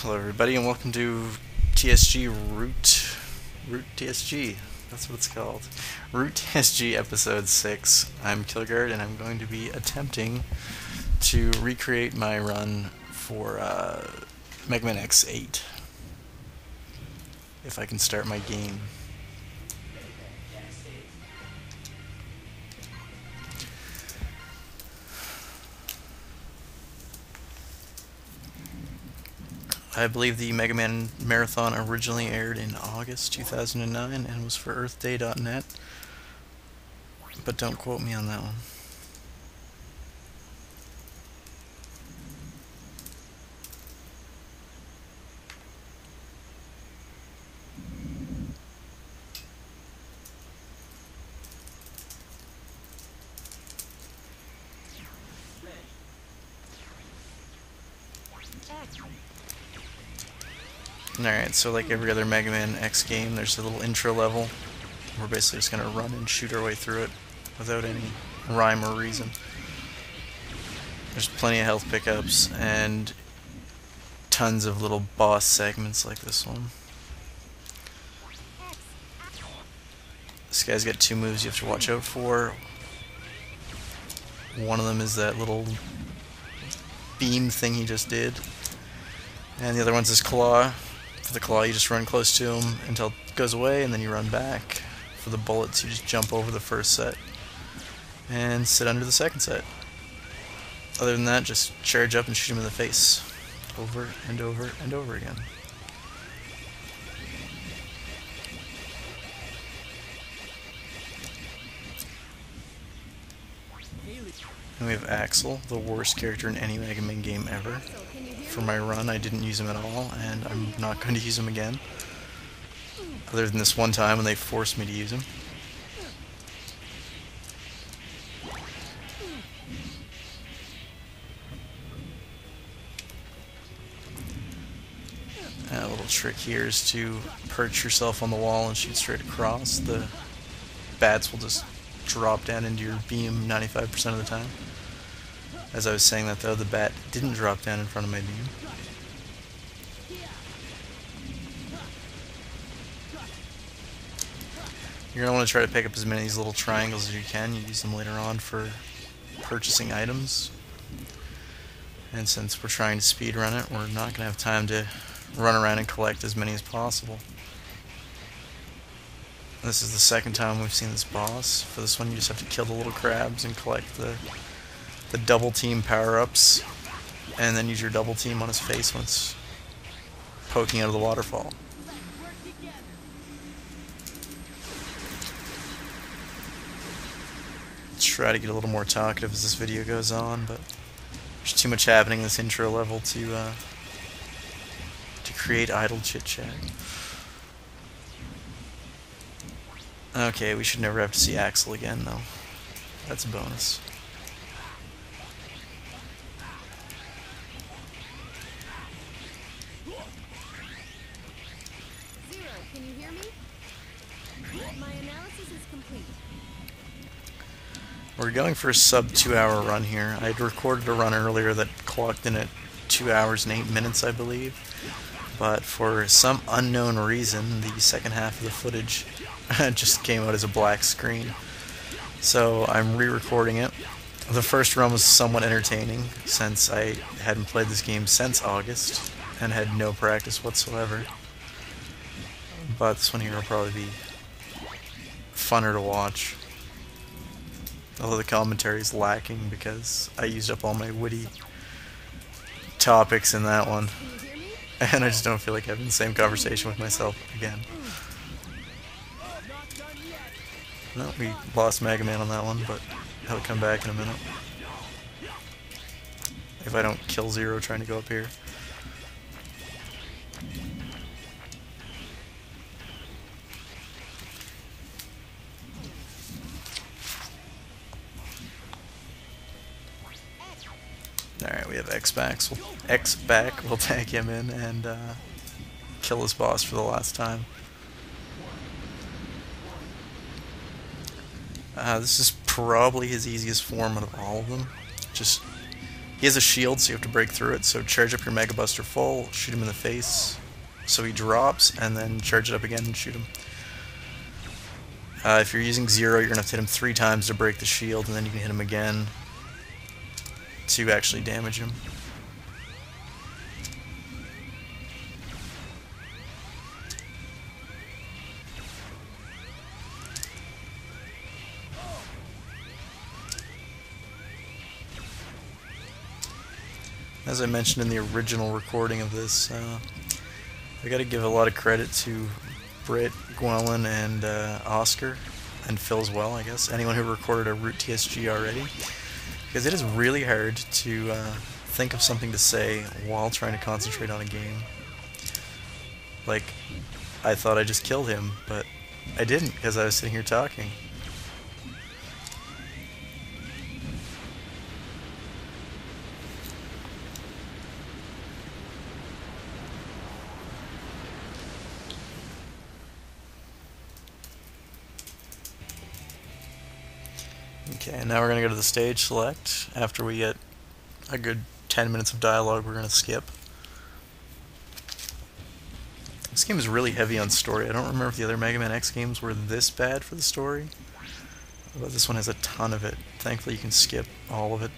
Hello everybody and welcome to TSG RouteTSG. That's what it's called. RouteTSG episode 6. I'm Kilgard and I'm going to be attempting to recreate my run for Megaman X8. If I can start my game. I believe the Megaman Marathon originally aired in August 2009 and was for earthday.net, but don't quote me on that one. Alright, so like every other Mega Man X game, there's a little intro level. We're basically just going to run and shoot our way through it without any rhyme or reason. There's plenty of health pickups and tons of little boss segments like this one. This guy's got two moves you have to watch out for. One of them is that little beam thing he just did. And the other one's his claw. For the claw, you just run close to him until it goes away, and then you run back. For the bullets, you just jump over the first set and sit under the second set. Other than that, just charge up and shoot him in the face. Over and over and over again. And we have Axel, the worst character in any Mega Man game ever. For my run, I didn't use him at all, and I'm not going to use him again. Other than this one time when they forced me to use him. And a little trick here is to perch yourself on the wall and shoot straight across. The bats will just drop down into your beam 95% of the time. As I was saying that though, the bat didn't drop down in front of my beam. You're going to want to try to pick up as many of these little triangles as you can. You use them later on for purchasing items. And since we're trying to speedrun it, we're not going to have time to run around and collect as many as possible. This is the second time we've seen this boss. For this one, you just have to kill the little crabs and collect the double team power-ups, and then use your double team on his face when it's poking out of the waterfall. Try to get a little more talkative as this video goes on, but there's too much happening in this intro level to create idle chit-chat. Okay, we should never have to see Axel again, though. That's a bonus. Can you hear me? My analysis is complete. We're going for a sub 2 hour run here. I'd recorded a run earlier that clocked in at 2 hours and 8 minutes, I believe. But for some unknown reason, the second half of the footage just came out as a black screen. So I'm re-recording it. The first run was somewhat entertaining, since I hadn't played this game since August and had no practice whatsoever. But this one here will probably be funner to watch. Although the commentary is lacking because I used up all my witty topics in that one. And I just don't feel like having the same conversation with myself again. No, we lost Mega Man on that one, but he'll come back in a minute. If I don't kill Zero trying to go up here. Alright, we have X back. We'll tag him in and kill his boss for the last time. This is probably his easiest form out of all of them. Just He has a shield, so you have to break through it. So charge up your Mega Buster full, shoot him in the face, so he drops, and then charge it up again and shoot him. If you're using Zero, you're going to have to hit him 3 times to break the shield, and then you can hit him again to actually damage him. As I mentioned in the original recording of this, I gotta give a lot of credit to Britt, Gwendolyn, and Oscar, and Phil as well, I guess. Anyone who recorded a RouteTSG already. Because it is really hard to think of something to say while trying to concentrate on a game. Like, I thought I just killed him, but I didn't because I was sitting here talking. Okay, now we're going to go to the stage select. After we get a good 10 minutes of dialogue, we're going to skip. This game is really heavy on story. I don't remember if the other Megaman X games were this bad for the story, but this one has a ton of it. Thankfully you can skip all of it.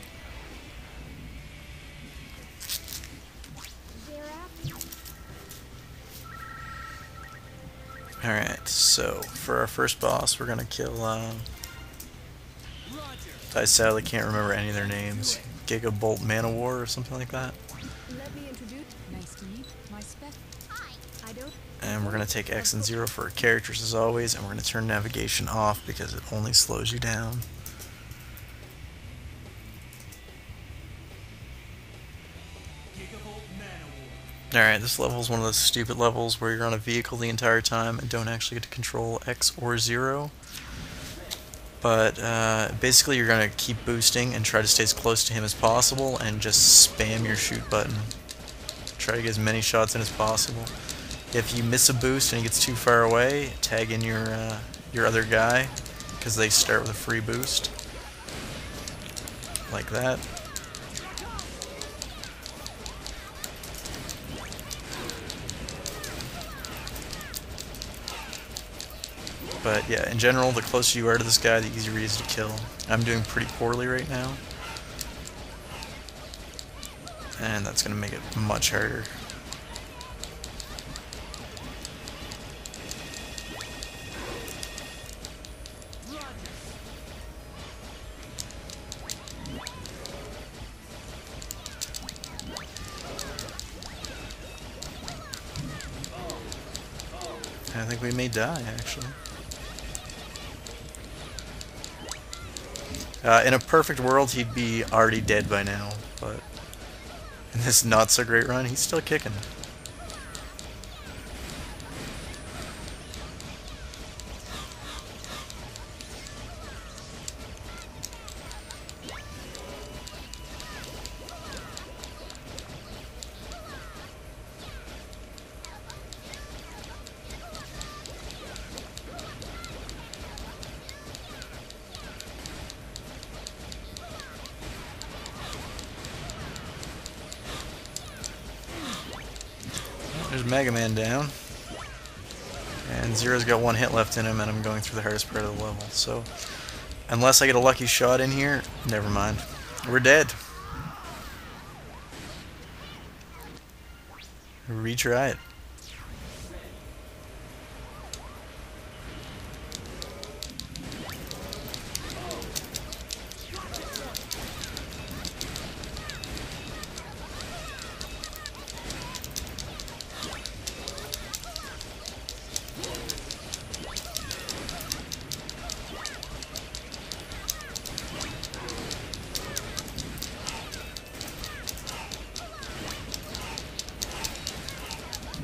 Alright, so for our first boss we're going to kill... I sadly can't remember any of their names. Gigabolt Manowar or something like that. Let me introduce. Nice to meet my spec. Hi. I don't. And we're going to take X and 0 for our characters as always, and we're going to turn navigation off because it only slows you down. Alright, this level is one of those stupid levels where you're on a vehicle the entire time and don't actually get to control X or 0. But basically you're going to keep boosting and try to stay as close to him as possible and just spam your shoot button. Try to get as many shots in as possible. If you miss a boost and he gets too far away, tag in your other guy, because they start with a free boost. Like that. But yeah, in general, the closer you are to this guy, the easier he is to kill. I'm doing pretty poorly right now. And that's going to make it much harder. I think we may die, actually. In a perfect world, he'd be already dead by now, but in this not-so-great run, he's still kicking. There's Megaman down. And Zero's got 1 hit left in him, and I'm going through the hardest part of the level. So, unless I get a lucky shot in here, never mind. We're dead. Retry it.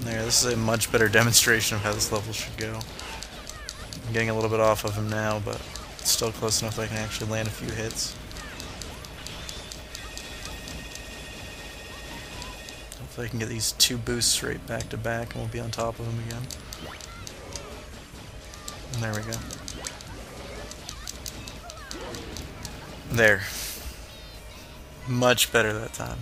There, this is a much better demonstration of how this level should go. I'm getting a little bit off of him now, but it's still close enough that I can actually land a few hits. Hopefully I can get these 2 boosts right back to back and we'll be on top of him again. And there we go. There. Much better that time.